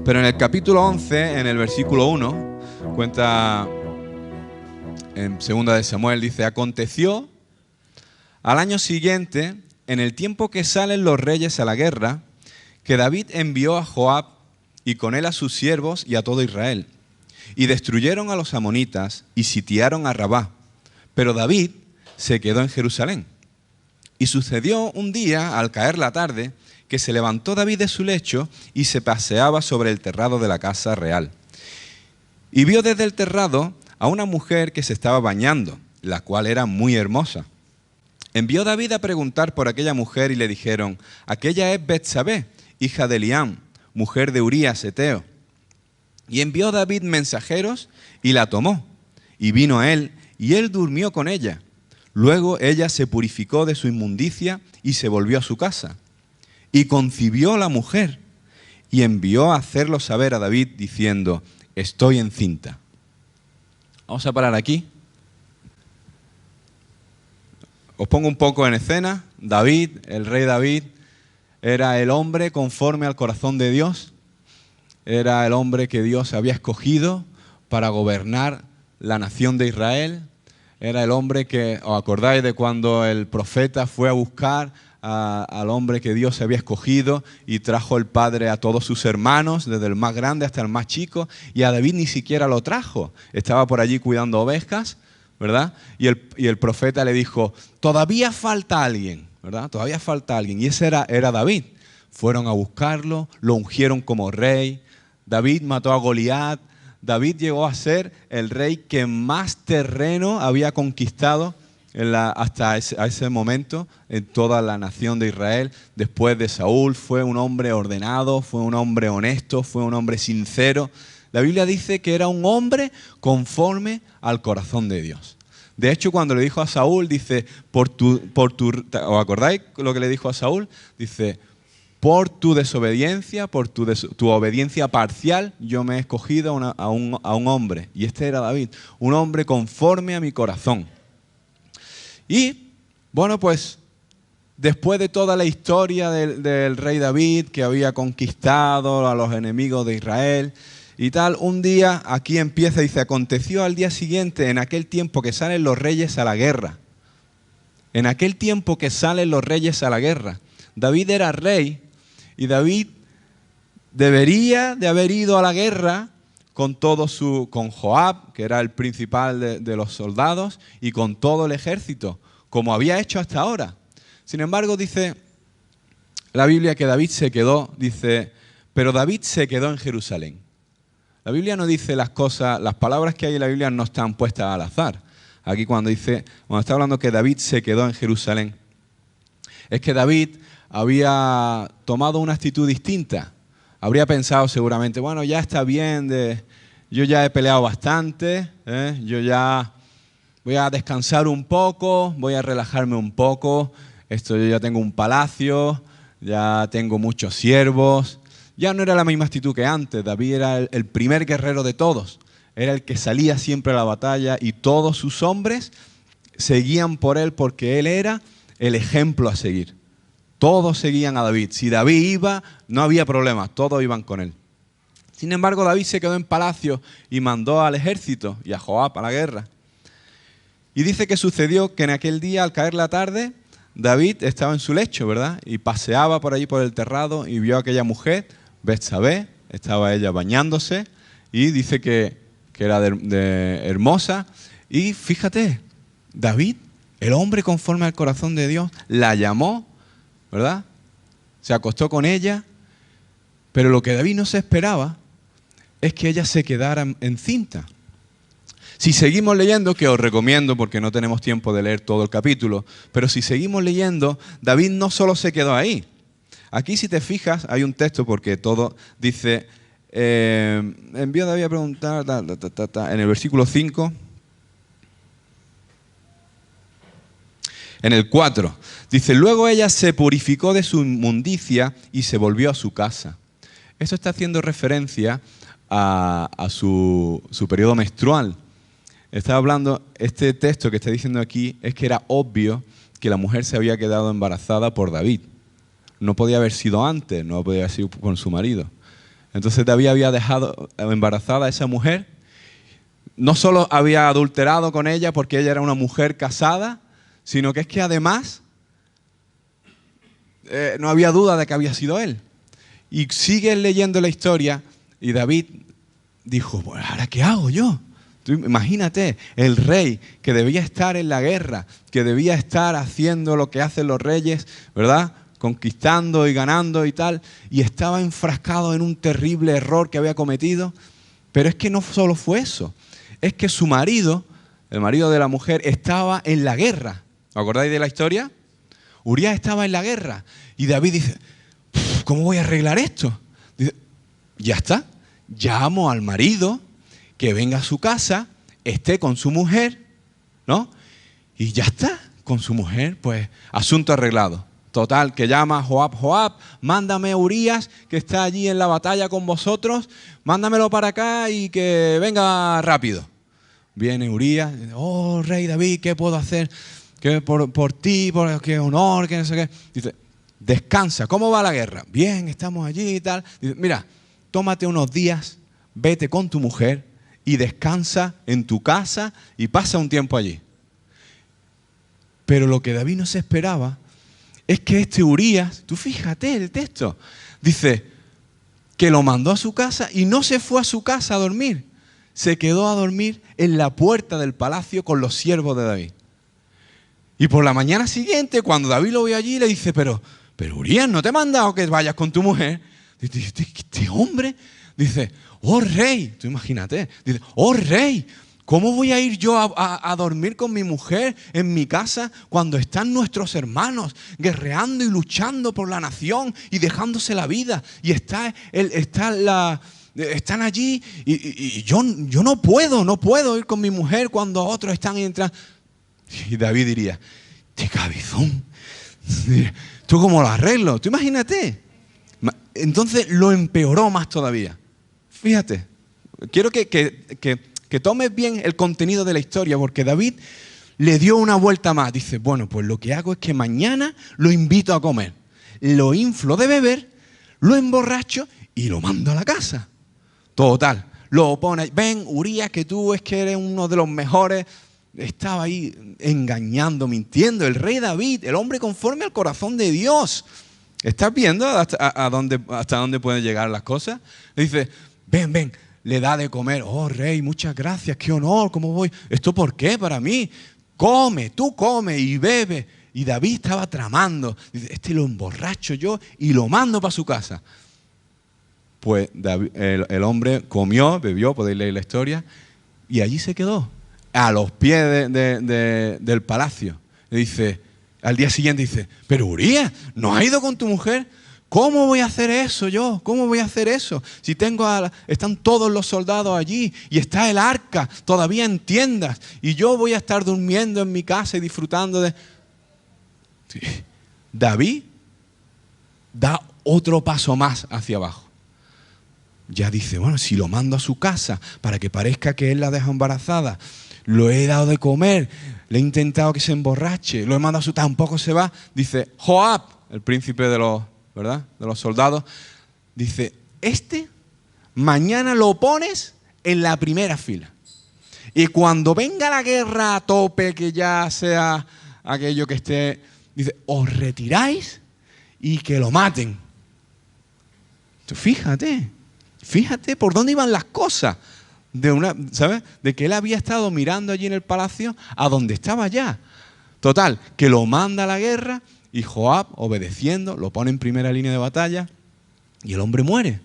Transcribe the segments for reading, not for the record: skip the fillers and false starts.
Pero en el capítulo 11, en el versículo 1, cuenta en 2 de Samuel, dice: aconteció al año siguiente, en el tiempo que salen los reyes a la guerra, que David envió a Joab y con él a sus siervos y a todo Israel, y destruyeron a los amonitas y sitiaron a Rabá. Pero David se quedó en Jerusalén. Y sucedió un día, al caer la tarde, que se levantó David de su lecho y se paseaba sobre el terrado de la casa real. Y vio desde el terrado a una mujer que se estaba bañando, la cual era muy hermosa. Envió David a preguntar por aquella mujer y le dijeron: aquella es Betsabé, hija de Eliam, mujer de Urías Heteo. Y envió David mensajeros y la tomó, y vino a él, y él durmió con ella. Luego ella se purificó de su inmundicia y se volvió a su casa. Y concibió la mujer, y envió a hacerlo saber a David, diciendo: estoy encinta. Vamos a parar aquí. Os pongo un poco en escena. David, el rey David, era el hombre conforme al corazón de Dios. Era el hombre que Dios había escogido para gobernar la nación de Israel. Era el hombre que, ¿os acordáis de cuando el profeta fue a buscar al hombre que Dios había escogido y trajo el padre a todos sus hermanos, desde el más grande hasta el más chico? Y a David ni siquiera lo trajo. Estaba por allí cuidando ovejas, ¿verdad? Y el profeta le dijo: todavía falta alguien, ¿verdad? Todavía falta alguien. Y ese era David. Fueron a buscarlo, lo ungieron como rey. David mató a Goliat. David llegó a ser el rey que más terreno había conquistado hasta ese momento en toda la nación de Israel. Después de Saúl, fue un hombre ordenado, fue un hombre honesto, fue un hombre sincero. La Biblia dice que era un hombre conforme al corazón de Dios. De hecho, cuando le dijo a Saúl, dice: ¿os acordáis lo que le dijo a Saúl? Dice: por tu desobediencia, por tu obediencia parcial, yo me he escogido a un hombre. Y este era David, un hombre conforme a mi corazón. Y, bueno, pues, después de toda la historia del rey David, que había conquistado a los enemigos de Israel y tal, un día aquí empieza, dice: aconteció al día siguiente, en aquel tiempo que salen los reyes a la guerra. En aquel tiempo que salen los reyes a la guerra. David era rey. Y David debería de haber ido a la guerra con Joab, que era el principal de los soldados, y con todo el ejército, como había hecho hasta ahora. Sin embargo, dice la Biblia que David se quedó, dice: pero David se quedó en Jerusalén. La Biblia no dice las palabras que hay en la Biblia no están puestas al azar. Aquí cuando está hablando que David se quedó en Jerusalén, es que David había tomado una actitud distinta. Habría pensado seguramente: bueno, ya está bien, yo ya he peleado bastante, yo ya voy a descansar un poco, voy a relajarme un poco, yo ya tengo un palacio, ya tengo muchos siervos. Ya no era la misma actitud que antes. David era el primer guerrero de todos, era el que salía siempre a la batalla y todos sus hombres seguían por él porque él era el ejemplo a seguir. Todos seguían a David. Si David iba, no había problema, todos iban con él. Sin embargo, David se quedó en palacio y mandó al ejército y a Joab a la guerra. Y dice que sucedió que en aquel día, al caer la tarde, David estaba en su lecho, ¿verdad? Y paseaba por allí por el terrado y vio a aquella mujer, Betsabé, estaba ella bañándose y dice que era hermosa. Y fíjate, David, el hombre conforme al corazón de Dios, la llamó, ¿verdad? Se acostó con ella, pero lo que David no se esperaba es que ella se quedara encinta. Si seguimos leyendo, que os recomiendo porque no tenemos tiempo de leer todo el capítulo, pero si seguimos leyendo, David no solo se quedó ahí. Aquí, si te fijas, hay un texto porque todo dice: envió David a preguntar, en el versículo 5. En el 4, dice: luego ella se purificó de su inmundicia y se volvió a su casa. Esto está haciendo referencia a su periodo menstrual. Está hablando, este texto que está diciendo aquí es que era obvio que la mujer se había quedado embarazada por David. No podía haber sido antes, no podía haber sido con su marido. Entonces David había dejado embarazada a esa mujer. No solo había adulterado con ella porque ella era una mujer casada, sino que es que además no había duda de que había sido él. Y siguen leyendo la historia y David dijo, bueno, ¿ahora qué hago yo? Tú imagínate, el rey que debía estar en la guerra, que debía estar haciendo lo que hacen los reyes, ¿verdad? Conquistando y ganando y tal, y estaba enfrascado en un terrible error que había cometido. Pero es que no solo fue eso, es que su marido, el marido de la mujer, estaba en la guerra. ¿Os acordáis de la historia? Urías estaba en la guerra y David dice, ¿cómo voy a arreglar esto? Dice, ya está, llamo al marido que venga a su casa, esté con su mujer, ¿no? Y ya está, con su mujer, pues asunto arreglado. Total, que llama a Joab, Joab, mándame a Urías que está allí en la batalla con vosotros, mándamelo para acá y que venga rápido. Viene Urías, oh rey David, ¿qué puedo hacer? ¿Qué por ti, por qué honor, qué no sé qué? Dice, descansa, ¿cómo va la guerra? Bien, estamos allí y tal. Dice, mira, tómate unos días, vete con tu mujer y descansa en tu casa y pasa un tiempo allí. Pero lo que David no se esperaba es que este Urías, tú fíjate el texto, dice que lo mandó a su casa y no se fue a su casa a dormir. Se quedó a dormir en la puerta del palacio con los siervos de David. Y por la mañana siguiente, cuando David lo ve allí, le dice, pero Urías, ¿no te he mandado que vayas con tu mujer? Dice, este hombre, dice, oh rey, tú imagínate, dice, oh rey, ¿cómo voy a ir yo a dormir con mi mujer en mi casa cuando están nuestros hermanos guerreando y luchando por la nación y dejándose la vida? Y están allí y yo no puedo ir con mi mujer cuando otros están entrando. Y David diría, ¡qué cabezón! ¿Tú cómo lo arreglo? Tú imagínate. Entonces lo empeoró más todavía. Fíjate, quiero que tomes bien el contenido de la historia, porque David le dio una vuelta más. Dice, bueno, pues lo que hago es que mañana lo invito a comer. Lo inflo de beber, lo emborracho y lo mando a la casa. Total, lo pone, ven Urías, que tú es que eres uno de los mejores. Estaba ahí engañando, mintiendo. El rey David, el hombre conforme al corazón de Dios. ¿Estás viendo hasta dónde pueden llegar las cosas? Le dice, ven, le da de comer. Oh, rey, muchas gracias, qué honor, ¿cómo voy? ¿Esto por qué para mí? Tú come y bebe. Y David estaba tramando. Dice, lo emborracho yo y lo mando para su casa. Pues David, el hombre comió, bebió, podéis leer la historia, y allí se quedó. A los pies del palacio. Le dice, al día siguiente dice, pero Urías, ¿no has ido con tu mujer? ¿Cómo voy a hacer eso yo? ¿Cómo voy a hacer eso? Si están todos los soldados allí y está el arca todavía en tiendas y yo voy a estar durmiendo en mi casa y disfrutando de... Sí. David da otro paso más hacia abajo. Ya dice, bueno, si lo mando a su casa para que parezca que él la deja embarazada, lo he dado de comer, le he intentado que se emborrache, lo he mandado a su... Tampoco se va. Dice, Joab, el príncipe de los soldados, dice, mañana lo pones en la primera fila. Y cuando venga la guerra a tope, que ya sea aquello que esté, dice, os retiráis y que lo maten. Fíjate por dónde iban las cosas. ¿Sabes? De que él había estado mirando allí en el palacio a donde estaba ya. Total, que lo manda a la guerra y Joab, obedeciendo, lo pone en primera línea de batalla y el hombre muere.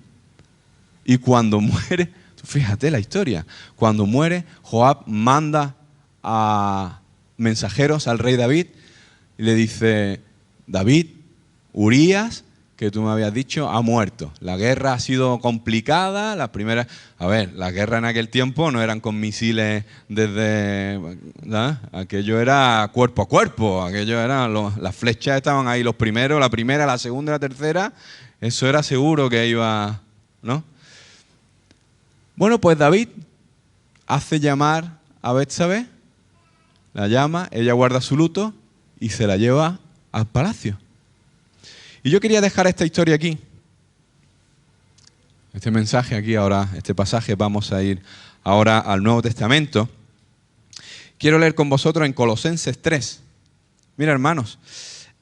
Y cuando muere, fíjate la historia, cuando muere, Joab manda a mensajeros al rey David y le dice, David, Urías, que tú me habías dicho, ha muerto. La guerra ha sido complicada. Las guerras en aquel tiempo no eran con misiles ¿sabes? Aquello era cuerpo a cuerpo. Aquello era las flechas estaban ahí, los primeros, la primera, la segunda, la tercera. Eso era seguro que iba, ¿no? Bueno, pues David hace llamar a Betsabé, la llama, ella guarda su luto y se la lleva al palacio. Y yo quería dejar esta historia aquí. este mensaje aquí ahora, este pasaje, vamos a ir ahora al Nuevo Testamento. Quiero leer con vosotros en Colosenses 3. Mira, hermanos,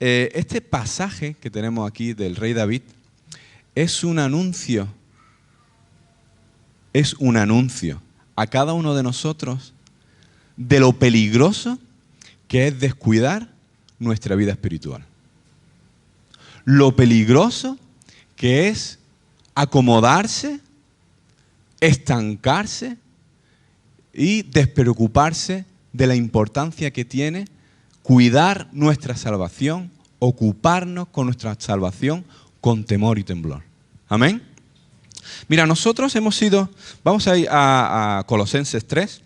este pasaje que tenemos aquí del rey David es un anuncio a cada uno de nosotros de lo peligroso que es descuidar nuestra vida espiritual. Lo peligroso que es acomodarse, estancarse y despreocuparse de la importancia que tiene cuidar nuestra salvación, ocuparnos con nuestra salvación con temor y temblor. Amén. Mira, nosotros vamos a ir a Colosenses 3.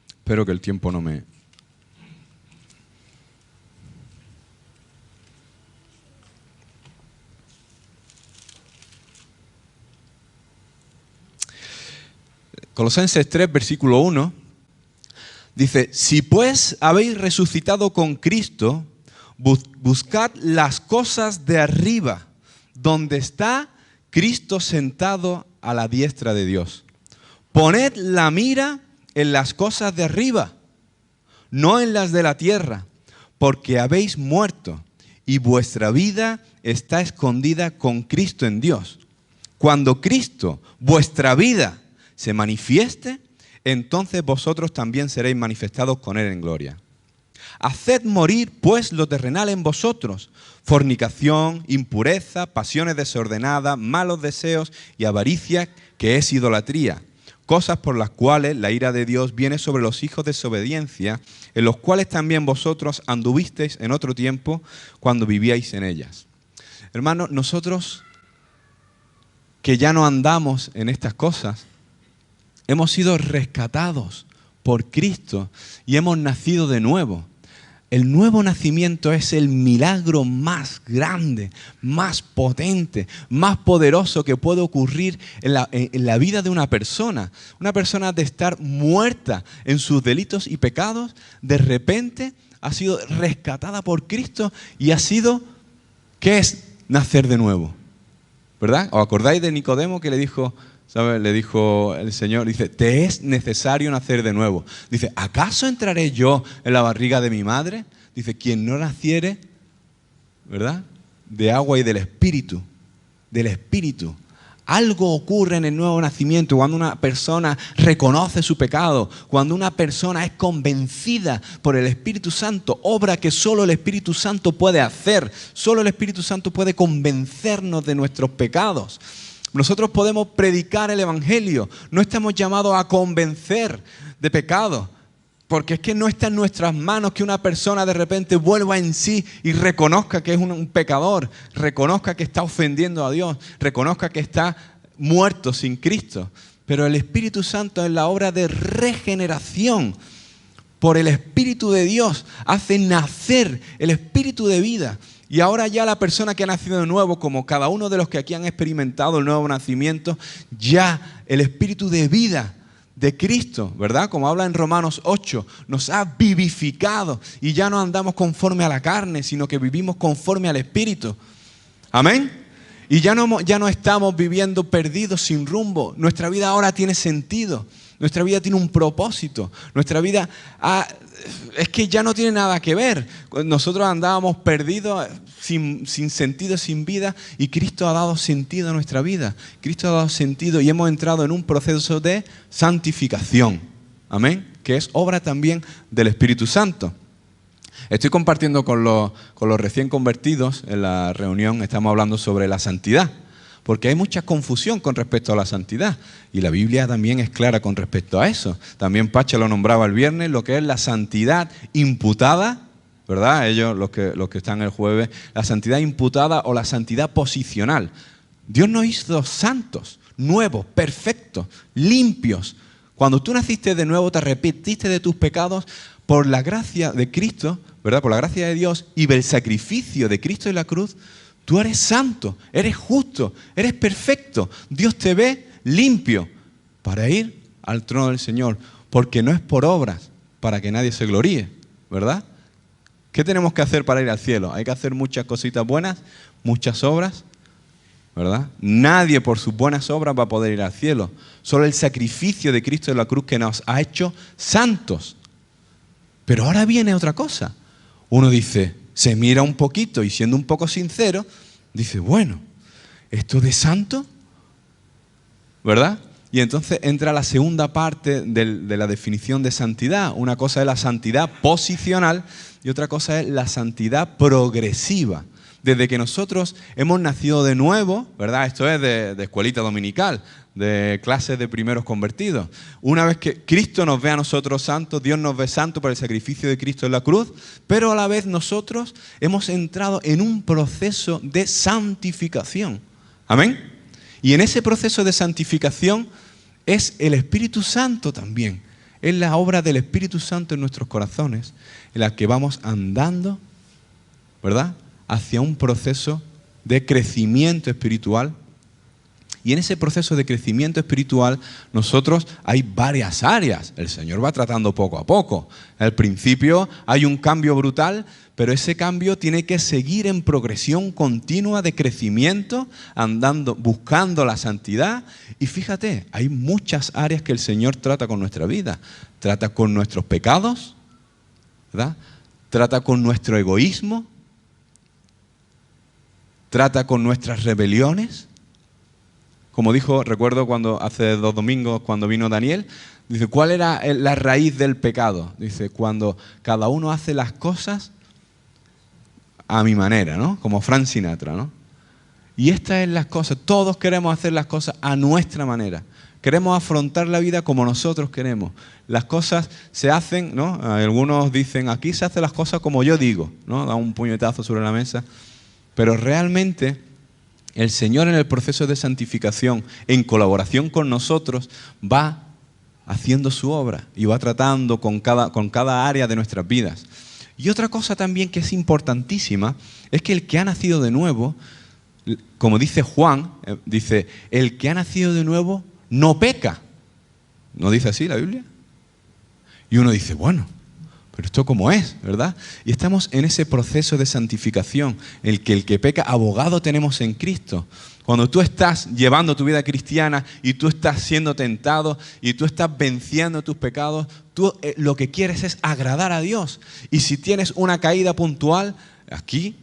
Espero que el tiempo no me... Colosenses 3, versículo 1, dice: si pues habéis resucitado con Cristo, buscad las cosas de arriba, donde está Cristo sentado a la diestra de Dios. Poned la mira en las cosas de arriba, no en las de la tierra, porque habéis muerto y vuestra vida está escondida con Cristo en Dios. Cuando Cristo, vuestra vida, se manifieste, entonces vosotros también seréis manifestados con Él en gloria. Haced morir pues lo terrenal en vosotros: fornicación, impureza, pasiones desordenadas, malos deseos y avaricia, que es idolatría. Cosas por las cuales la ira de Dios viene sobre los hijos de desobediencia, en los cuales también vosotros anduvisteis en otro tiempo cuando vivíais en ellas. Hermanos, nosotros que ya no andamos en estas cosas, hemos sido rescatados por Cristo y hemos nacido de nuevo. El nuevo nacimiento es el milagro más grande, más potente, más poderoso que puede ocurrir en la vida de una persona. Una persona de estar muerta en sus delitos y pecados, de repente ha sido rescatada por Cristo y ha sido, ¿qué es nacer de nuevo? ¿Verdad? ¿Os acordáis de Nicodemo que le dijo... ¿Sabe? Le dijo el Señor, dice, te es necesario nacer de nuevo. Dice, ¿acaso entraré yo en la barriga de mi madre? Dice, quien no naciere, ¿verdad? De agua y del Espíritu. Algo ocurre en el nuevo nacimiento cuando una persona reconoce su pecado, cuando una persona es convencida por el Espíritu Santo, obra que solo el Espíritu Santo puede hacer. Solo el Espíritu Santo puede convencernos de nuestros pecados. Nosotros podemos predicar el Evangelio, no estamos llamados a convencer de pecado, porque es que no está en nuestras manos que una persona de repente vuelva en sí y reconozca que es un pecador, reconozca que está ofendiendo a Dios, reconozca que está muerto sin Cristo. Pero el Espíritu Santo en la obra de regeneración, por el Espíritu de Dios, hace nacer el Espíritu de vida. Y ahora ya la persona que ha nacido de nuevo, como cada uno de los que aquí han experimentado el nuevo nacimiento, ya el Espíritu de vida de Cristo, ¿verdad? Como habla en Romanos 8, nos ha vivificado y ya no andamos conforme a la carne, sino que vivimos conforme al Espíritu. Amén. Y ya no estamos viviendo perdidos sin rumbo. Nuestra vida ahora tiene sentido. Nuestra vida tiene un propósito. Nuestra vida es que ya no tiene nada que ver. Nosotros andábamos perdidos, sin sentido, sin vida, y Cristo ha dado sentido a nuestra vida. Cristo ha dado sentido y hemos entrado en un proceso de santificación. Amén. Que es obra también del Espíritu Santo. Estoy compartiendo con los recién convertidos en la reunión, estamos hablando sobre la santidad. Porque hay mucha confusión con respecto a la santidad. Y la Biblia también es clara con respecto a eso. También Pacha lo nombraba el viernes, lo que es la santidad imputada, ¿verdad? Ellos, los que están el jueves, la santidad imputada o la santidad posicional. Dios nos hizo santos, nuevos, perfectos, limpios. Cuando tú naciste de nuevo, te arrepentiste de tus pecados por la gracia de Cristo, ¿verdad? Por la gracia de Dios y el sacrificio de Cristo en la cruz. Tú eres santo, eres justo, eres perfecto. Dios te ve limpio para ir al trono del Señor. Porque no es por obras para que nadie se gloríe, ¿verdad? ¿Qué tenemos que hacer para ir al cielo? Hay que hacer muchas cositas buenas, muchas obras. ¿verdad? Nadie por sus buenas obras va a poder ir al cielo. Solo el sacrificio de Cristo en la cruz que nos ha hecho santos. Pero ahora viene otra cosa. Uno dice, se mira un poquito y siendo un poco sincero, dice, bueno, ¿esto de santo? ¿Verdad? Y entonces entra la segunda parte de la definición de santidad. Una cosa es la santidad posicional y otra cosa es la santidad progresiva. Desde que nosotros hemos nacido de nuevo, ¿verdad? Esto es de escuelita dominical, de clases de primeros convertidos. Una vez que Cristo nos ve a nosotros santos, Dios nos ve santos por el sacrificio de Cristo en la cruz, pero a la vez nosotros hemos entrado en un proceso de santificación. ¿Amén? Y en ese proceso de santificación es el Espíritu Santo también. Es la obra del Espíritu Santo en nuestros corazones, en la que vamos andando, ¿verdad?, hacia un proceso de crecimiento espiritual. Y en ese proceso de crecimiento espiritual nosotros hay varias áreas. El Señor va tratando poco a poco. Al principio hay un cambio brutal, pero ese cambio tiene que seguir en progresión continua de crecimiento, andando, buscando la santidad. Y fíjate, hay muchas áreas que el Señor trata con nuestra vida. Trata con nuestros pecados, ¿verdad? Trata con nuestro egoísmo. Trata con nuestras rebeliones. Como dijo, recuerdo cuando hace 2 domingos, cuando vino Daniel, dice, ¿cuál era la raíz del pecado? Dice, cuando cada uno hace las cosas a mi manera, ¿no? Como Frank Sinatra, ¿no? Y estas es las cosas, todos queremos hacer las cosas a nuestra manera. Queremos afrontar la vida como nosotros queremos. Las cosas se hacen, ¿no? Algunos dicen, aquí se hacen las cosas como yo digo, ¿no? Da un puñetazo sobre la mesa. Pero realmente el Señor en el proceso de santificación, en colaboración con nosotros, va haciendo su obra y va tratando con cada área de nuestras vidas. Y otra cosa también que es importantísima es que el que ha nacido de nuevo, como dice Juan, dice, el que ha nacido de nuevo no peca. ¿No dice así la Biblia? Y uno dice, bueno, pero esto cómo es, ¿verdad? Y estamos en ese proceso de santificación, el que peca, abogado tenemos en Cristo. Cuando tú estás llevando tu vida cristiana y tú estás siendo tentado y tú estás venciendo tus pecados, tú lo que quieres es agradar a Dios. Y si tienes una caída puntual, aquí,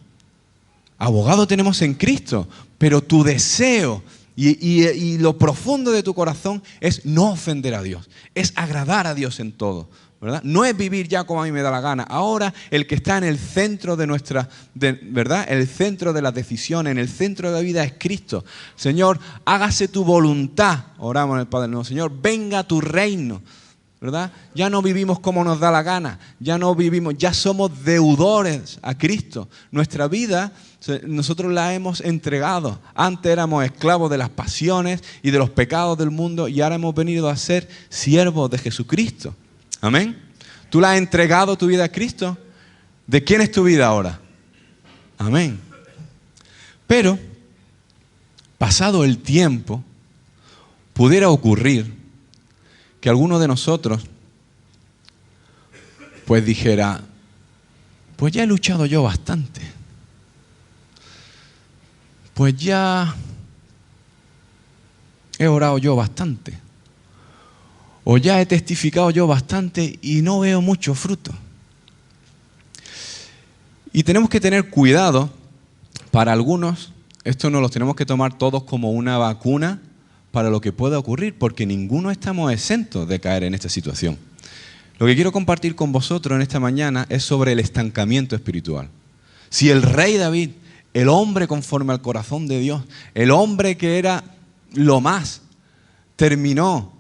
abogado tenemos en Cristo, pero tu deseo y lo profundo de tu corazón es no ofender a Dios, es agradar a Dios en todo. ¿Verdad? No es vivir ya como a mí me da la gana. Ahora el que está en el centro de ¿verdad? El centro de las decisiones, en el centro de la vida es Cristo. Señor, hágase tu voluntad. Oramos en el Padre Nuestro. Señor, venga tu reino. ¿Verdad? Ya no vivimos como nos da la gana. Ya no vivimos, ya somos deudores a Cristo. Nuestra vida, nosotros la hemos entregado. Antes éramos esclavos de las pasiones y de los pecados del mundo y ahora hemos venido a ser siervos de Jesucristo. Amén. ¿Tú le has entregado tu vida a Cristo? ¿De quién es tu vida ahora? Amén. Pero, pasado el tiempo, pudiera ocurrir que alguno de nosotros pues dijera, pues ya he luchado yo bastante. Pues ya he orado yo bastante. O ya he testificado yo bastante y no veo mucho fruto. Y tenemos que tener cuidado, para algunos, esto no lo tenemos que tomar todos como una vacuna para lo que pueda ocurrir, porque ninguno estamos exentos de caer en esta situación. Lo que quiero compartir con vosotros en esta mañana es sobre el estancamiento espiritual. Si el rey David, el hombre conforme al corazón de Dios, el hombre que era lo más, terminó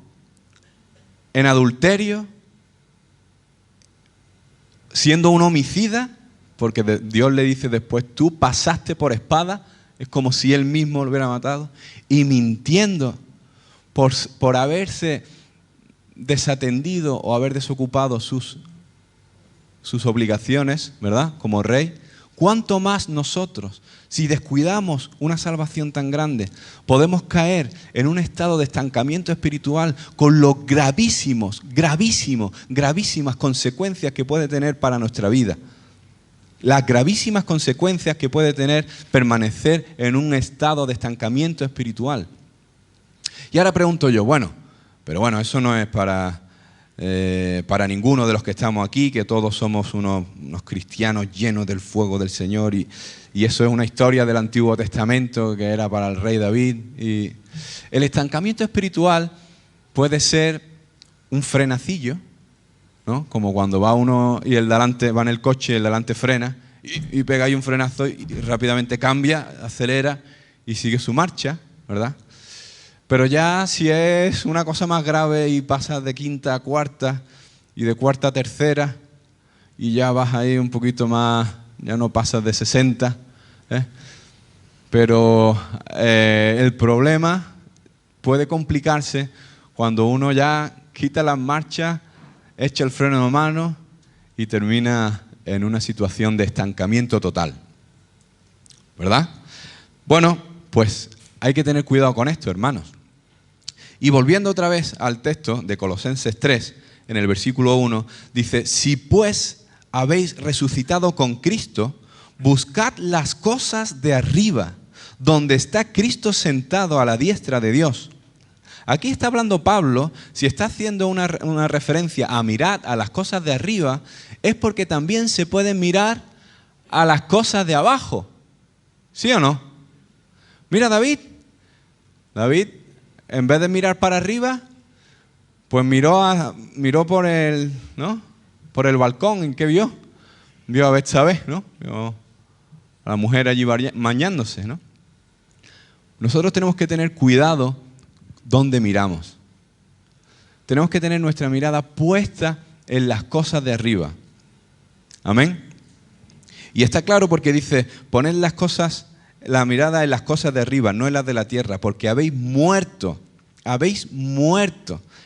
en adulterio, siendo un homicida, porque Dios le dice después, tú pasaste por espada, es como si él mismo lo hubiera matado, y mintiendo por haberse desatendido o haber desocupado sus obligaciones, ¿verdad?, como rey. ¿Cuánto más nosotros, si descuidamos una salvación tan grande, podemos caer en un estado de estancamiento espiritual con los gravísimas consecuencias que puede tener para nuestra vida? las gravísimas consecuencias que puede tener permanecer en un estado de estancamiento espiritual. Y ahora pregunto yo, pero eso no es para ninguno de los que estamos aquí, que todos somos unos cristianos llenos del fuego del Señor, y eso es una historia del Antiguo Testamento que era para el rey David. Y el estancamiento espiritual puede ser un frenacillo, ¿no? Como cuando va uno y el delante va en el coche y el delante frena y pega ahí un frenazo y rápidamente cambia, acelera y sigue su marcha, ¿verdad? Pero ya si es una cosa más grave y pasas de quinta a cuarta y de cuarta a tercera y ya vas ahí un poquito más, ya no pasas de 60, ¿eh? Pero el problema puede complicarse cuando uno ya quita las marchas, echa el freno de mano y termina en una situación de estancamiento total, ¿verdad? Bueno, pues hay que tener cuidado con esto, hermanos. Y volviendo otra vez al texto de Colosenses 3, en el versículo 1, dice: si pues habéis resucitado con Cristo, buscad las cosas de arriba, donde está Cristo sentado a la diestra de Dios. Aquí está hablando Pablo, si está haciendo una referencia a mirar a las cosas de arriba, es porque también se pueden mirar a las cosas de abajo. ¿Sí o no? Mira David, en vez de mirar para arriba, pues miró por el balcón. ¿En qué vio? Vio a Betsabé, ¿no? Vio a la mujer allí bañándose, ¿no? Nosotros tenemos que tener cuidado donde miramos. Tenemos que tener nuestra mirada puesta en las cosas de arriba. Amén. Y está claro porque dice: poned la mirada en las cosas de arriba, no en las de la tierra, porque habéis muerto.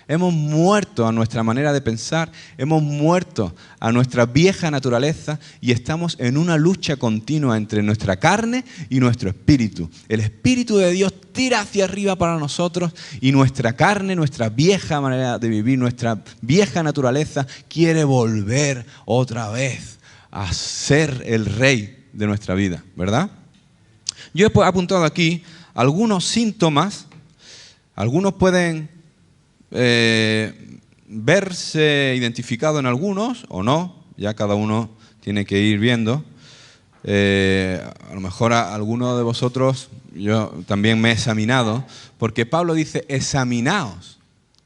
Hemos muerto a nuestra manera de pensar, hemos muerto a nuestra vieja naturaleza y estamos en una lucha continua entre nuestra carne y nuestro espíritu. El Espíritu de Dios tira hacia arriba para nosotros y nuestra carne, nuestra vieja manera de vivir, nuestra vieja naturaleza quiere volver otra vez a ser el rey de nuestra vida, ¿verdad? Yo he apuntado aquí algunos síntomas. Algunos pueden verse identificados en algunos o no, ya cada uno tiene que ir viendo. A lo mejor a alguno de vosotros, yo también me he examinado, porque Pablo dice: examinaos.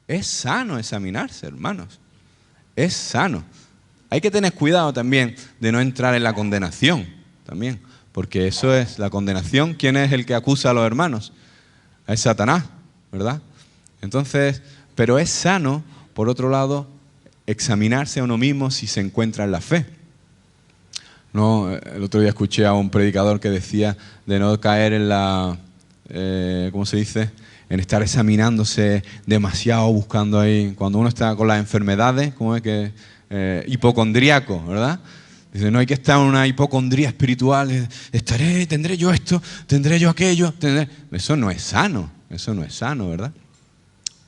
Es sano examinarse, hermanos. Es sano. Hay que tener cuidado también de no entrar en la condenación, también, porque eso es la condenación. ¿Quién es el que acusa a los hermanos? Es Satanás, ¿verdad? Entonces, pero es sano, por otro lado, examinarse a uno mismo si se encuentra en la fe. No, el otro día escuché a un predicador que decía de no caer en la, ¿cómo se dice?, en estar examinándose demasiado, buscando ahí, cuando uno está con las enfermedades, ¿cómo es que? Hipocondríaco, ¿verdad? Dice, no hay que estar en una hipocondría espiritual, tendré yo esto, tendré yo aquello, Eso no es sano, ¿verdad?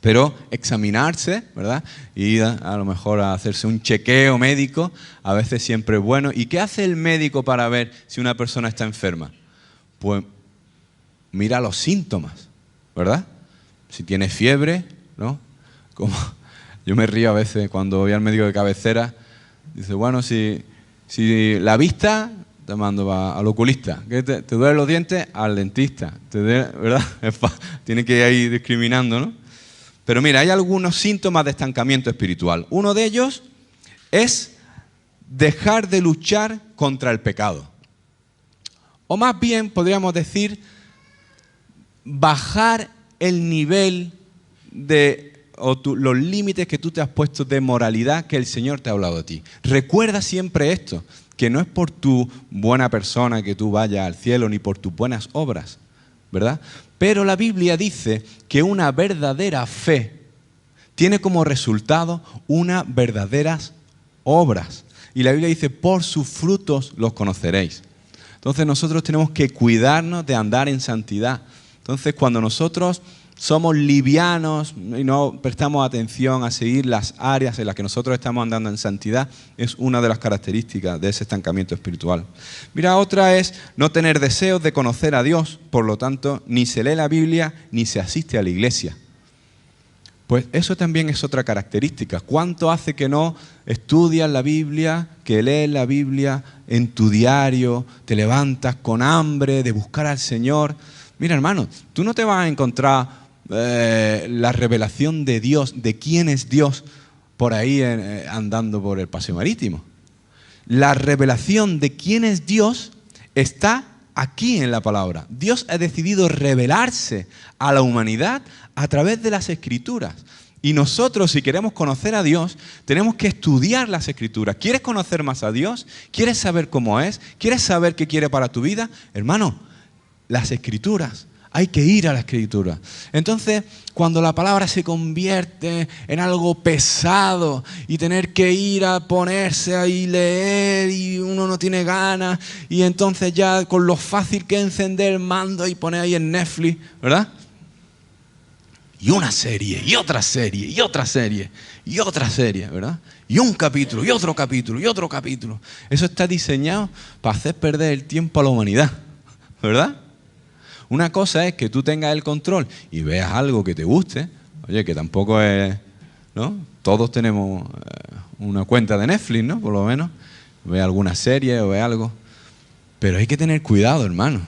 Pero examinarse, ¿verdad? Y a lo mejor a hacerse un chequeo médico, a veces siempre es bueno. ¿Y qué hace el médico para ver si una persona está enferma? Pues mira los síntomas, ¿verdad? Si tiene fiebre, ¿no? Como yo me río a veces cuando voy al médico de cabecera, dice, bueno, si la vista, te mando al oculista. ¿Te duelen los dientes? Al dentista. ¿Verdad? Tiene que ir ahí discriminando, ¿no? Pero mira, hay algunos síntomas de estancamiento espiritual. Uno de ellos es dejar de luchar contra el pecado. O más bien, podríamos decir, bajar el nivel los límites que tú te has puesto de moralidad que el Señor te ha hablado a ti. Recuerda siempre esto, que no es por tu buena persona que tú vayas al cielo, ni por tus buenas obras, ¿verdad? Pero la Biblia dice que una verdadera fe tiene como resultado unas verdaderas obras. Y la Biblia dice, por sus frutos los conoceréis. Entonces nosotros tenemos que cuidarnos de andar en santidad. Entonces cuando nosotros somos livianos y no prestamos atención a seguir las áreas en las que nosotros estamos andando en santidad, es una de las características de ese estancamiento espiritual. Mira, otra es no tener deseos de conocer a Dios, por lo tanto, ni se lee la Biblia ni se asiste a la iglesia. Pues eso también es otra característica. ¿Cuánto hace que no estudias la Biblia, que lees la Biblia en tu diario, te levantas con hambre de buscar al Señor? Mira, hermano, tú no te vas a encontrar la revelación de Dios, de quién es Dios, por ahí andando por el paseo marítimo. La revelación de quién es Dios está aquí en la palabra. Dios ha decidido revelarse a la humanidad a través de las Escrituras. Y nosotros, si queremos conocer a Dios, tenemos que estudiar las Escrituras. ¿Quieres conocer más a Dios? ¿Quieres saber cómo es? ¿Quieres saber qué quiere para tu vida? Hermano, las Escrituras. Hay que ir a la Escritura. Entonces, cuando la palabra se convierte en algo pesado y tener que ir a ponerse ahí leer y uno no tiene ganas y entonces ya con lo fácil que es encender el mando y poner ahí en Netflix, ¿verdad? Y una serie, y otra serie, y otra serie, y otra serie, ¿verdad? Y un capítulo, y otro capítulo, y otro capítulo. Eso está diseñado para hacer perder el tiempo a la humanidad, ¿verdad? Una cosa es que tú tengas el control y veas algo que te guste. Oye, que tampoco es, ¿no? Todos tenemos una cuenta de Netflix, ¿no? Por lo menos. Ve alguna serie o ve algo. Pero hay que tener cuidado, hermano.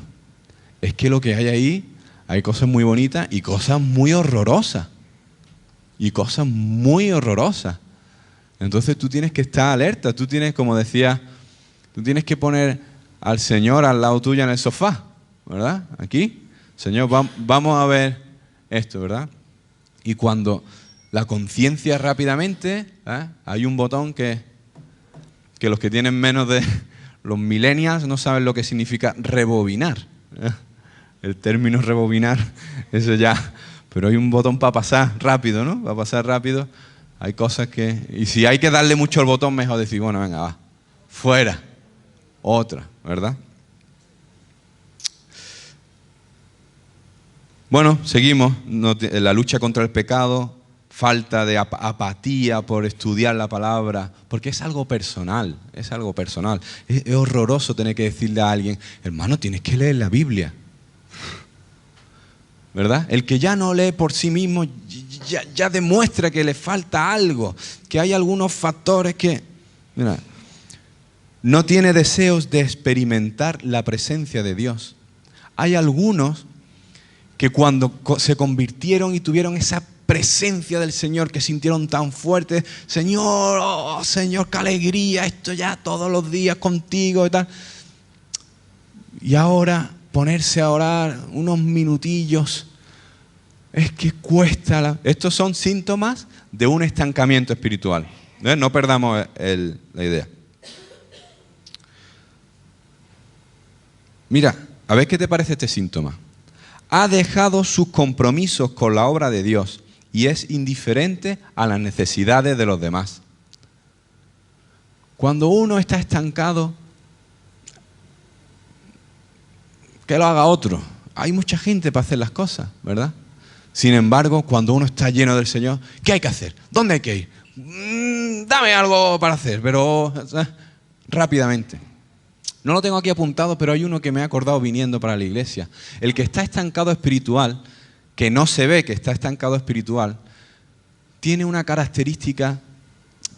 Es que lo que hay ahí, hay cosas muy bonitas y cosas muy horrorosas. Y cosas muy horrorosas. Entonces tú tienes que estar alerta. Tú tienes, como decía, tú tienes que poner al Señor al lado tuyo en el sofá. ¿Verdad? Aquí, Señor, vamos a ver esto, ¿verdad? Y cuando la conciencia rápidamente, hay un botón que los que tienen menos de los millennials no saben lo que significa rebobinar. El término rebobinar, eso ya, pero hay un botón para pasar rápido, ¿no? Para pasar rápido, hay cosas que, y si hay que darle mucho al botón, mejor decir, bueno, venga, va, fuera, otra, ¿verdad? Bueno, seguimos. La lucha contra el pecado, falta de apatía por estudiar la palabra, porque es algo personal, es algo personal. Es horroroso tener que decirle a alguien, hermano, tienes que leer la Biblia. ¿Verdad? El que ya no lee por sí mismo ya demuestra que le falta algo, que hay algunos factores que... Mira, no tiene deseos de experimentar la presencia de Dios. Hay algunos que cuando se convirtieron y tuvieron esa presencia del Señor que sintieron tan fuerte, Señor, oh Señor, qué alegría, esto ya todos los días contigo y tal. Y ahora ponerse a orar unos minutillos, es que cuesta. Estos son síntomas de un estancamiento espiritual. No perdamos la idea. Mira, a ver qué te parece este síntoma. Ha dejado sus compromisos con la obra de Dios y es indiferente a las necesidades de los demás. Cuando uno está estancado, que lo haga otro. Hay mucha gente para hacer las cosas, ¿verdad? Sin embargo, cuando uno está lleno del Señor, ¿qué hay que hacer? ¿Dónde hay que ir? Dame algo para hacer, pero rápidamente. No lo tengo aquí apuntado, pero hay uno que me he acordado viniendo para la iglesia. El que está estancado espiritual, que no se ve que está estancado espiritual, tiene una característica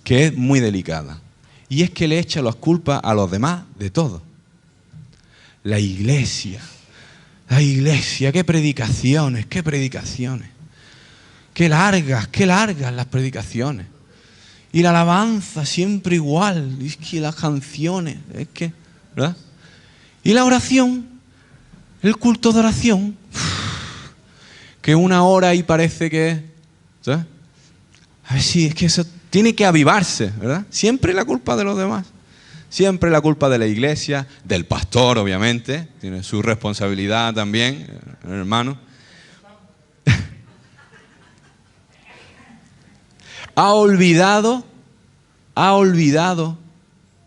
que es muy delicada. Y es que le echa las culpas a los demás de todo. La iglesia, qué predicaciones. Qué largas las predicaciones. Y la alabanza siempre igual, es que las canciones, es que, ¿verdad? Y la oración, el culto de oración, que una hora y parece que, ¿sabes? A ver si es que eso tiene que avivarse, ¿verdad? Siempre la culpa de los demás. Siempre la culpa de la iglesia, del pastor, obviamente, tiene su responsabilidad también, hermano. Ha olvidado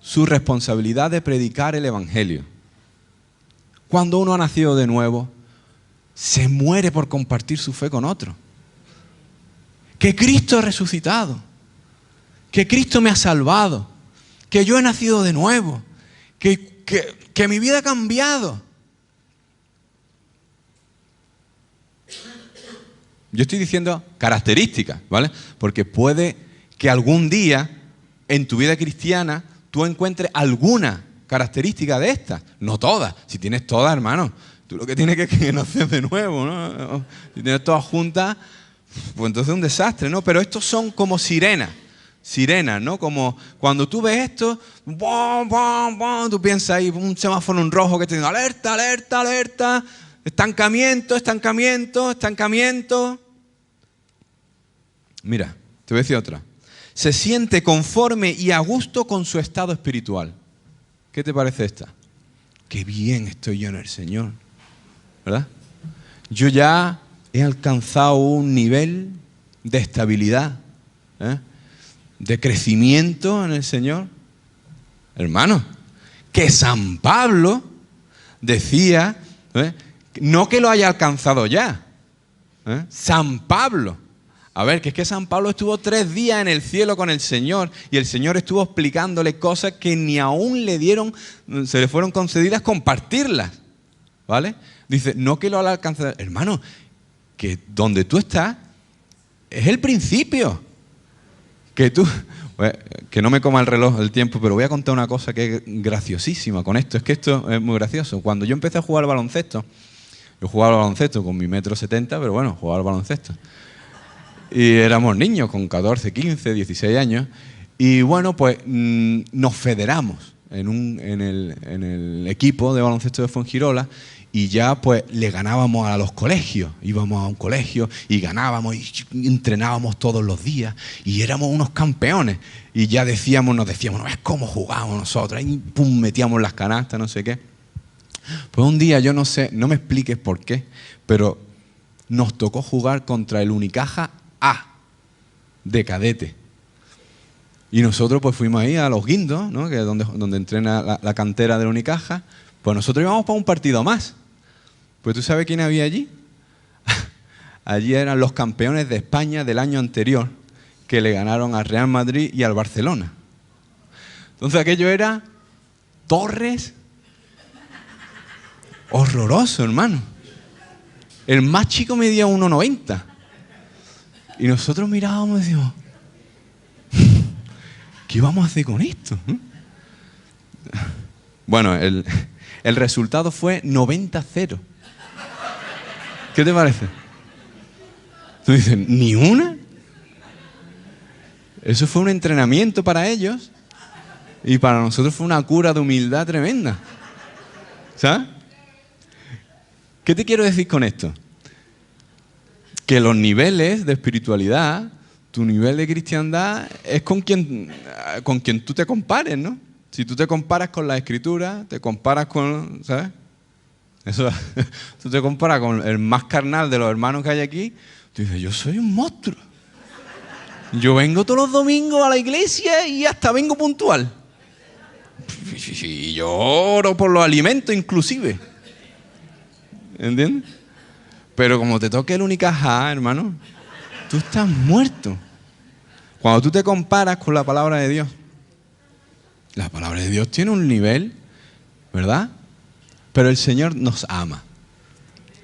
su responsabilidad de predicar el Evangelio. Cuando uno ha nacido de nuevo, se muere por compartir su fe con otro. Que Cristo ha resucitado, que Cristo me ha salvado, que yo he nacido de nuevo, que mi vida ha cambiado. Yo estoy diciendo características, ¿vale? Porque puede que algún día en tu vida cristiana tú encuentres alguna característica de estas. No todas. Si tienes todas, hermano, tú lo que tienes que nacer de nuevo, ¿no? Si tienes todas juntas, pues entonces es un desastre, ¿no? Pero estos son como sirenas, ¿no? Como cuando tú ves esto, ¡bum, bum, bum! Tú piensas ahí, un semáforo en rojo que te dice, alerta, alerta, alerta, estancamiento, estancamiento, estancamiento. Mira, te voy a decir otra. Se siente conforme y a gusto con su estado espiritual. ¿Qué te parece esta? Qué bien estoy yo en el Señor, ¿verdad? Yo ya he alcanzado un nivel de estabilidad, de crecimiento en el Señor. Hermano, que San Pablo decía, no que lo haya alcanzado ya, San Pablo. A ver, que es que San Pablo estuvo 3 días en el cielo con el Señor y el Señor estuvo explicándole cosas que ni aún se le fueron concedidas compartirlas, ¿vale? Dice, no que lo haya alcanzado, hermano, que donde tú estás es el principio. Que no me coma el reloj el tiempo, pero voy a contar una cosa que es graciosísima con esto. Es que esto es muy gracioso. Cuando yo empecé a jugar al baloncesto, yo jugaba al baloncesto con mi 1,70 m, pero bueno, jugaba al baloncesto. Y éramos niños con 14, 15, 16 años. Y bueno, pues nos federamos en el equipo de baloncesto de Fuengirola y ya pues le ganábamos a los colegios. Íbamos a un colegio y ganábamos y entrenábamos todos los días y éramos unos campeones. Y ya nos decíamos, no ves cómo jugábamos nosotros. Y pum, metíamos las canastas, no sé qué. Pues un día, yo no sé, no me expliques por qué, pero nos tocó jugar contra el Unicaja A, de cadete. Y nosotros pues fuimos ahí a Los Guindos, ¿no? Que es donde entrena la cantera del Unicaja. Pues nosotros íbamos para un partido más. Pues ¿tú sabes quién había allí? Allí eran los campeones de España del año anterior, que le ganaron al Real Madrid y al Barcelona. Entonces aquello era Torres, horroroso, hermano. El más chico medía 1,90. Y nosotros mirábamos y decíamos, ¿qué vamos a hacer con esto? Bueno, el resultado fue 90-0. ¿Qué te parece? Tú dices, ¿ni una? Eso fue un entrenamiento para ellos y para nosotros fue una cura de humildad tremenda. ¿Sabes? ¿Qué te quiero decir con esto? Que los niveles de espiritualidad, tu nivel de cristiandad, es con quien tú te compares, ¿no? Si tú te comparas con la Escritura, te comparas con, ¿sabes? Eso, tú te comparas con el más carnal de los hermanos que hay aquí, tú dices, yo soy un monstruo. Yo vengo todos los domingos a la iglesia y hasta vengo puntual. Y yo oro por los alimentos inclusive. ¿Entiendes? Pero como te toque el Unicaja, hermano, tú estás muerto. Cuando tú te comparas con la palabra de Dios, la palabra de Dios tiene un nivel, ¿verdad? Pero el Señor nos ama.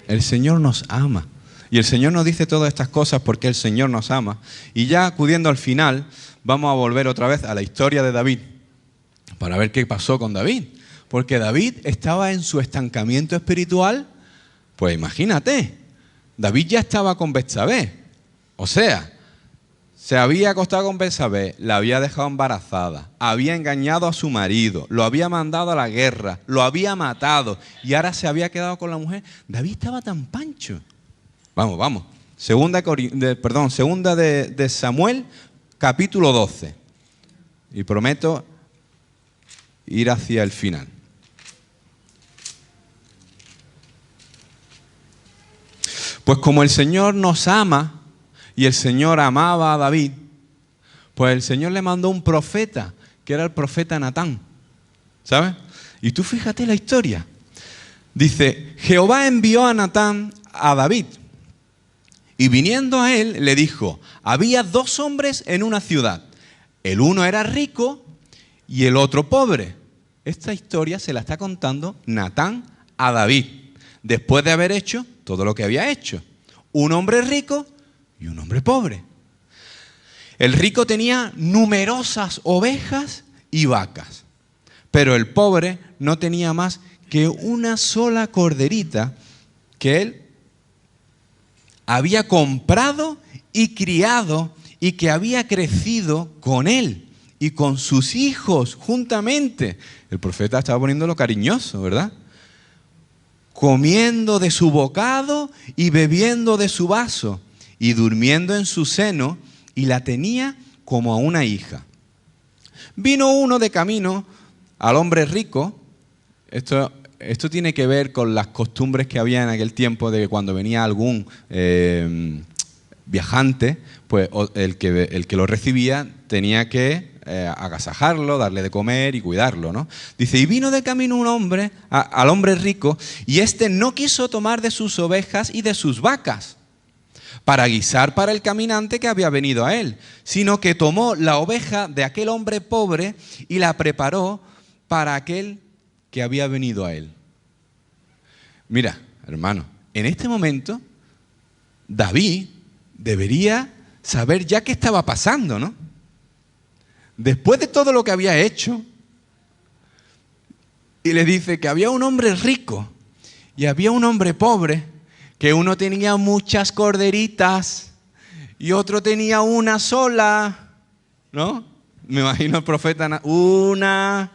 El Señor nos ama. Y el Señor nos dice todas estas cosas porque el Señor nos ama. Y ya acudiendo al final, vamos a volver otra vez a la historia de David, para ver qué pasó con David. Porque David estaba en su estancamiento espiritual, pues imagínate, David ya estaba con Betsabé. O sea, se había acostado con Betsabé, la había dejado embarazada, había engañado a su marido, lo había mandado a la guerra, lo había matado y ahora se había quedado con la mujer. David estaba tan pancho. Vamos. Segunda de Samuel, capítulo 12. Y prometo ir hacia el final. Pues como el Señor nos ama y el Señor amaba a David, pues el Señor le mandó un profeta, que era el profeta Natán. ¿Sabes? Y tú fíjate la historia. Dice, Jehová envió a Natán a David. Y viniendo a él, le dijo, había 2 hombres en una ciudad. El uno era rico y el otro pobre. Esta historia se la está contando Natán a David, después de haber hecho todo lo que había hecho. Un hombre rico y un hombre pobre. El rico tenía numerosas ovejas y vacas, pero el pobre no tenía más que una sola corderita que él había comprado y criado y que había crecido con él y con sus hijos juntamente. El profeta estaba poniéndolo cariñoso, ¿verdad? Comiendo de su bocado y bebiendo de su vaso y durmiendo en su seno, y la tenía como a una hija. Vino uno de camino al hombre rico. Esto tiene que ver con las costumbres que había en aquel tiempo de que cuando venía algún viajante, pues el que lo recibía tenía que agasajarlo, darle de comer y cuidarlo, ¿no? Dice, y vino de camino un hombre al hombre rico, y éste no quiso tomar de sus ovejas y de sus vacas para guisar para el caminante que había venido a él, sino que tomó la oveja de aquel hombre pobre y la preparó para aquel que había venido a él. Mira, hermano, en este momento David debería saber ya qué estaba pasando, ¿no? Después de todo lo que había hecho, y le dice que había un hombre rico y había un hombre pobre, que uno tenía muchas corderitas y otro tenía una sola, ¿no? Me imagino el profeta, una,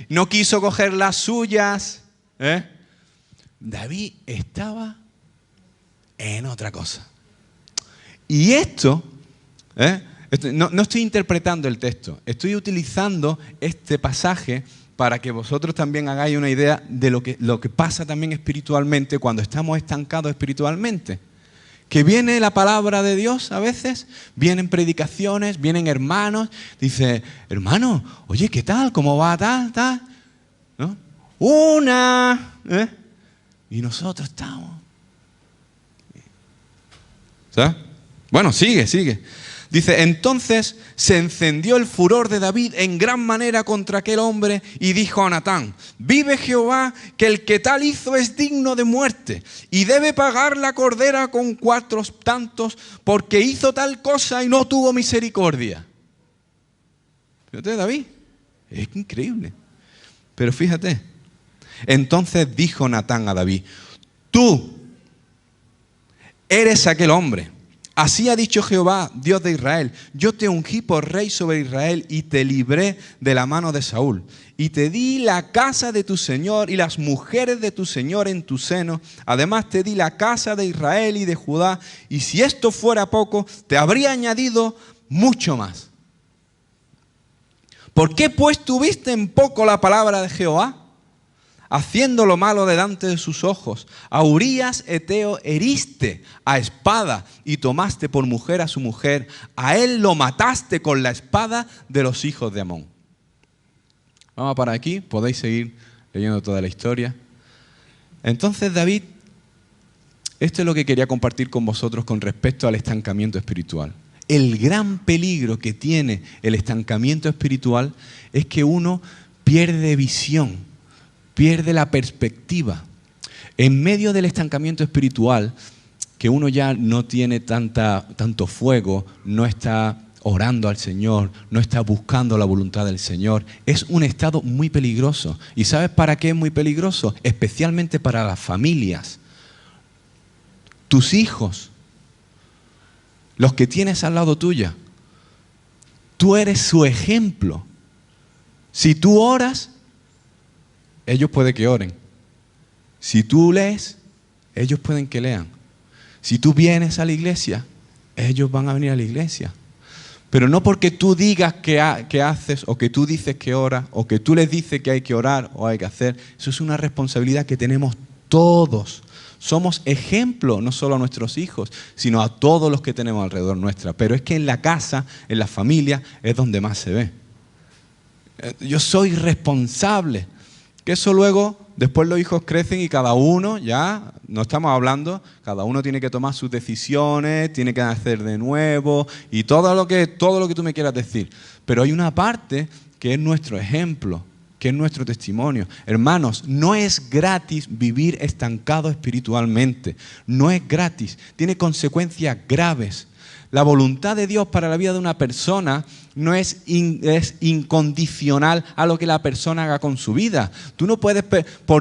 no quiso coger las suyas, David estaba en otra cosa. Y esto, no estoy interpretando el texto, estoy utilizando este pasaje para que vosotros también hagáis una idea de lo que pasa también espiritualmente cuando estamos estancados espiritualmente. Que viene la palabra de Dios a veces, vienen predicaciones, vienen hermanos, dice, hermano, oye, ¿qué tal? ¿Cómo va tal? ¿No? Y nosotros estamos. ¿Sabes? Bueno, sigue. Dice, entonces se encendió el furor de David en gran manera contra aquel hombre y dijo a Natán, vive Jehová, que el que tal hizo es digno de muerte y debe pagar la cordera con 4 tantos porque hizo tal cosa y no tuvo misericordia. Fíjate, David, es increíble. Pero fíjate, entonces dijo Natán a David, tú eres aquel hombre. Así ha dicho Jehová, Dios de Israel, yo te ungí por rey sobre Israel y te libré de la mano de Saúl. Y te di la casa de tu Señor y las mujeres de tu Señor en tu seno. Además te di la casa de Israel y de Judá. Y si esto fuera poco, te habría añadido mucho más. ¿Por qué pues tuviste en poco la palabra de Jehová? Haciendo lo malo delante de sus ojos. A Urías Eteo heriste a espada y tomaste por mujer a su mujer. A él lo mataste con la espada de los hijos de Amón. Vamos a parar aquí, podéis seguir leyendo toda la historia. Entonces David, esto es lo que quería compartir con vosotros con respecto al estancamiento espiritual. El gran peligro que tiene el estancamiento espiritual es que uno pierde visión. Pierde la perspectiva. En medio del estancamiento espiritual, que uno ya no tiene tanto fuego, no está orando al Señor, no está buscando la voluntad del Señor, es un estado muy peligroso. ¿Y sabes para qué es muy peligroso? Especialmente para las familias. Tus hijos, los que tienes al lado tuya, tú eres su ejemplo. Si tú oras, ellos pueden que oren. Si tú lees, ellos pueden que lean. Si tú vienes a la iglesia, ellos van a venir a la iglesia. Pero no porque tú digas que haces, o que tú dices que oras, o que tú les dices que hay que orar o hay que hacer. Eso es una responsabilidad que tenemos todos. Somos ejemplo, no solo a nuestros hijos, sino a todos los que tenemos alrededor nuestra. Pero es que en la casa, en la familia, es donde más se ve. Yo soy responsable. Que eso luego después los hijos crecen y cada uno, ya, no estamos hablando, cada uno tiene que tomar sus decisiones, tiene que nacer de nuevo y todo lo que tú me quieras decir. Pero hay una parte que es nuestro ejemplo, que es nuestro testimonio. Hermanos, no es gratis vivir estancado espiritualmente. No es gratis. Tiene consecuencias graves. La voluntad de Dios para la vida de una persona no es incondicional a lo que la persona haga con su vida. Tú no puedes...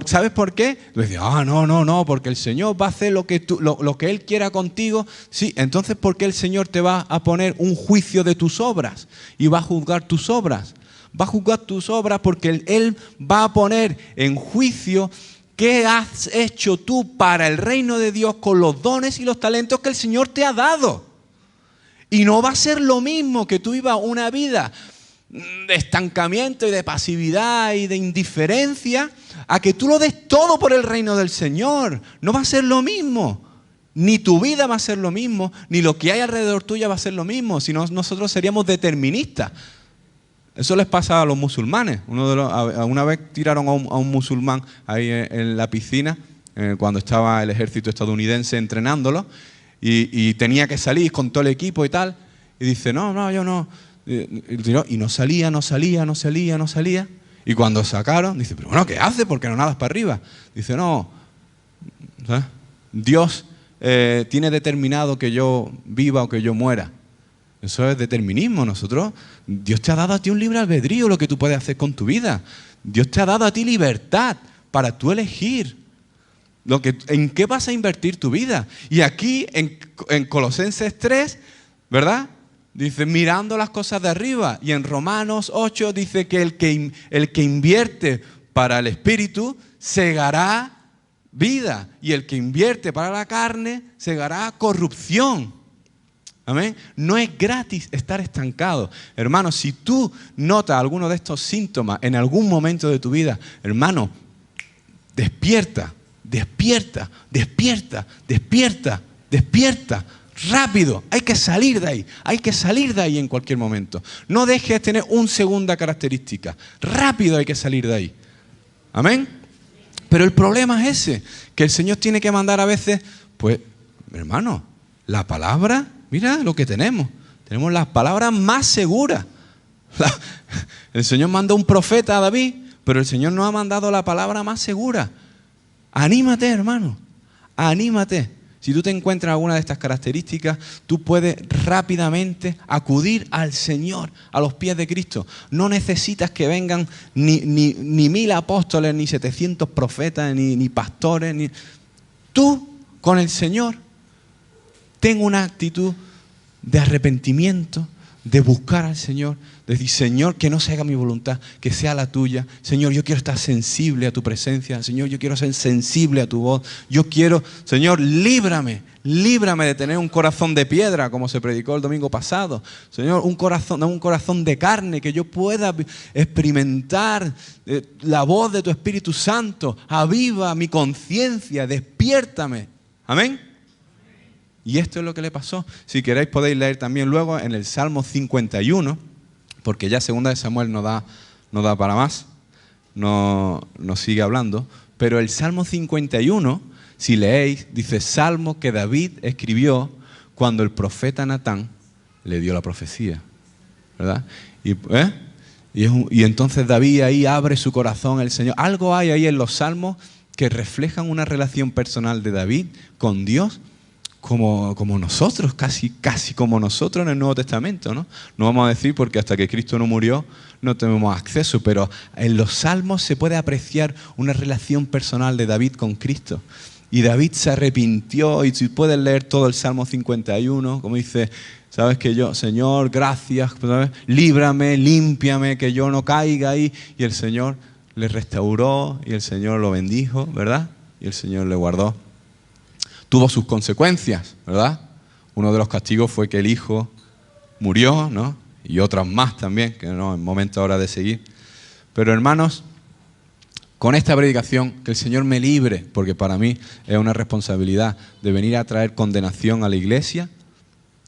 ¿Sabes por qué? Tú dices, no, porque el Señor va a hacer lo que Él quiera contigo. Sí, entonces ¿por qué el Señor te va a poner un juicio de tus obras y va a juzgar tus obras? Va a juzgar tus obras porque Él va a poner en juicio qué has hecho tú para el reino de Dios con los dones y los talentos que el Señor te ha dado. Y no va a ser lo mismo que tú vivas una vida de estancamiento y de pasividad y de indiferencia a que tú lo des todo por el reino del Señor. No va a ser lo mismo. Ni tu vida va a ser lo mismo, ni lo que hay alrededor tuya va a ser lo mismo. Si no, nosotros seríamos deterministas. Eso les pasa a los musulmanes. Una vez tiraron a un musulmán ahí en la piscina, cuando estaba el ejército estadounidense entrenándolo, y tenía que salir con todo el equipo y tal. Y dice, no, yo no. Y no salía. Y cuando sacaron, dice, pero bueno, ¿qué hace? ¿Por qué no nadas para arriba? Dice, no, ¿sabes? Dios tiene determinado que yo viva o que yo muera. Eso es determinismo. Dios te ha dado a ti un libre albedrío, lo que tú puedes hacer con tu vida. Dios te ha dado a ti libertad para tú elegir en qué vas a invertir tu vida. Y aquí en Colosenses 3, ¿verdad? Dice, mirando las cosas de arriba. Y en Romanos 8 dice que el que invierte para el espíritu segará vida. Y el que invierte para la carne segará corrupción. Amén. No es gratis estar estancado. Hermano, si tú notas alguno de estos síntomas en algún momento de tu vida, hermano, despierta. Rápido, hay que salir de ahí en cualquier momento. No dejes tener una segunda característica. Rápido hay que salir de ahí. Amén. Pero el problema es ese, que el Señor tiene que mandar a veces, pues, hermano, la palabra, mira lo que tenemos. Tenemos las palabras más seguras. El Señor mandó un profeta a David, pero el Señor nos ha mandado la palabra más segura. Anímate, hermano, anímate. Si tú te encuentras alguna de estas características, tú puedes rápidamente acudir al Señor, a los pies de Cristo. No necesitas que vengan ni 1000 apóstoles, ni 700 profetas, ni pastores. Tú, con el Señor, ten una actitud de arrepentimiento, de buscar al Señor, de decir, Señor, que no se haga mi voluntad, que sea la tuya. Señor, yo quiero estar sensible a tu presencia. Señor, yo quiero ser sensible a tu voz. Yo quiero, Señor, líbrame de tener un corazón de piedra, como se predicó el domingo pasado. Señor, un corazón de carne, que yo pueda experimentar la voz de tu Espíritu Santo. Aviva mi conciencia, despiértame. Amén. Y esto es lo que le pasó. Si queréis podéis leer también luego en el Salmo 51, porque ya 2 de Samuel no da para más, no sigue hablando, pero el Salmo 51, si leéis, dice Salmo que David escribió cuando el profeta Natán le dio la profecía, ¿verdad? Y entonces David ahí abre su corazón al Señor. Algo hay ahí en los Salmos que reflejan una relación personal de David con Dios, como nosotros, casi como nosotros en el Nuevo Testamento, ¿no? No vamos a decir porque hasta que Cristo no murió no tenemos acceso, pero en los Salmos se puede apreciar una relación personal de David con Cristo. Y David se arrepintió, y si puedes leer todo el Salmo 51, como dice, sabes que yo, Señor, gracias, ¿sabes? Líbrame, límpiame, que yo no caiga ahí. Y el Señor le restauró y el Señor lo bendijo, ¿verdad? Y el Señor le guardó. Tuvo sus consecuencias, ¿verdad? Uno de los castigos fue que el hijo murió, ¿no? Y otras más también, que no es momento ahora de seguir. Pero hermanos, con esta predicación, que el Señor me libre, porque para mí es una responsabilidad de venir a traer condenación a la iglesia,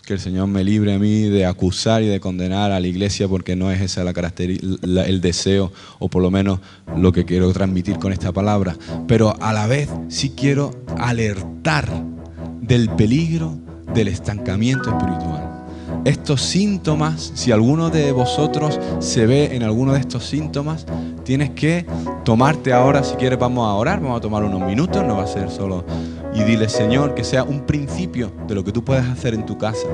Que el Señor me libre a mí de acusar y de condenar a la iglesia, porque no es esa el deseo, o por lo menos lo que quiero transmitir con esta palabra. Pero a la vez sí quiero alertar del peligro del estancamiento espiritual. Estos síntomas, si alguno de vosotros se ve en alguno de estos síntomas, tienes que tomarte ahora, si quieres vamos a orar, vamos a tomar unos minutos, no va a ser solo, y dile, Señor, que sea un principio de lo que tú puedes hacer en tu casa,